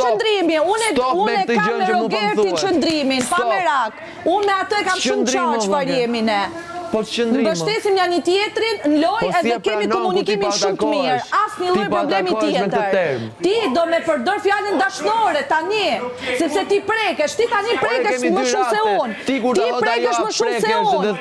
qëndrimi, unë kam me Rogerti qëndrimin, pa merak. Unë me atë e kam shumë qarë çfarë jemi ne. Mbështesim një tjetrin në lojë edhe kemi komunikimin shumë të mirë. Asnjë lloj problemi tjetër. Ti do me përdor fjalën dashnore tani, sepse ti prekesh, ti tani prekesh më shumë se unë. Ti prekesh më shumë se unë.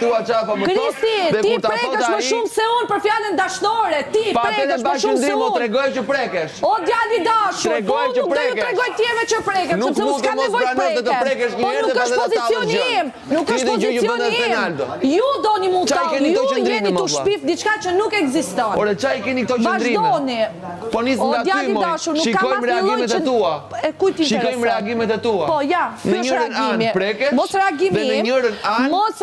Kristi, ti prekesh më shumë se unë për fjalën dashnore. Ti prekesh më shumë se unë. Tregoj që prekesh. O djali dashur, po nuk do ju tregoj tjerëve që prekesh, sepse unë s'kam nevojë të preke. Po nuk është pozicioni im, nuk është pozicioni im. Ju do ju jeni të shpif diçka që nuk ekziston. Ore, çaj keni këto qëndrime? Vazhdoni. Po nisë nga ty, moj. Shikojmë reagimet e tua. Shikojmë reagimet e tua. Po, ja, ky është reagimi. Mos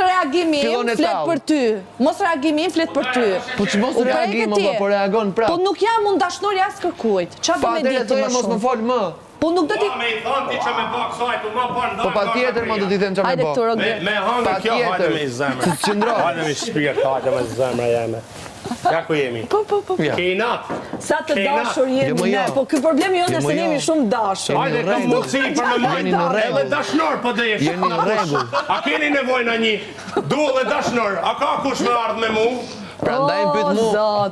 reagimi im flet për ty. Mos reagimi im flet për ty. Po që mos reagim, po reagon prap. Po nuk jam unë dashnori as kërkujt. Qa do me ditë më shumë? Mos më fol më. Po nuk do t'i... Me i thonë ti që me bak sajtu, ma për ndarë... Po pa tjetër më do t'i them që me bak. Me hangë kjo, hajde me i zemrë. Hajde me i shpirt, hajde me i zemrë jeme. Ja ku jemi? Po. Kejnat. Sa të dashur jemi ne, po ky problemi jonë se jemi shumë dashur. Hajde, kam mundësi për me majtë, edhe dashnor për dhe jesh. Jeni në rregull. A keni nevoj në një du dhe dashnor, a ka kush me ardhë me mu? Pra ndaj më pyet mu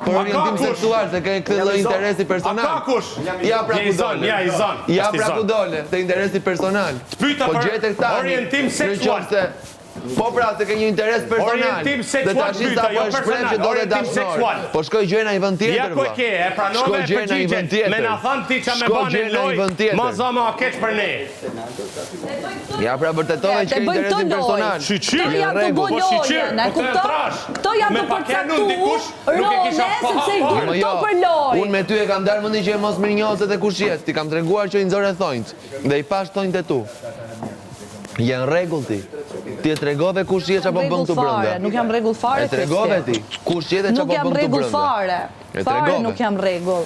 për orientim seksual, se ke këtë lloj interesi personal. A ka kush? Ja pra ku dole. Ja pra ku dole, te interesi personal. T'pyta për orientim seksual. Po pra, se ke një interes personal. Orientim seksual pyta, jo personal, orientim seksual. Po shkoj gjena i vend tjetër. Ja ku e ke, e pranove e përgjigjet. Me na thanë ti që me bane loj, ma zama a keq për ne. Ja pra vërtetove që ke interesin personal. Shqyqyr, Këto janë të bojojën, e kupton? Këto janë të përcaktu role, sepse i dur këto për loj. Unë me ty e kam darë mëndi që e mos mirënjohëse dhe kush jetë. Ti kam treguar që i nëzore thonjtë. Dhe i pash thonjtë e tu. Jenë regull ti. Ti e tregove kush jetë që apo bën këtu brenda. Nuk jam regull fare. E tregove ti. Kush jetë që apo bën këtu brenda. Nuk jam regull fare. Fare nuk jam regull.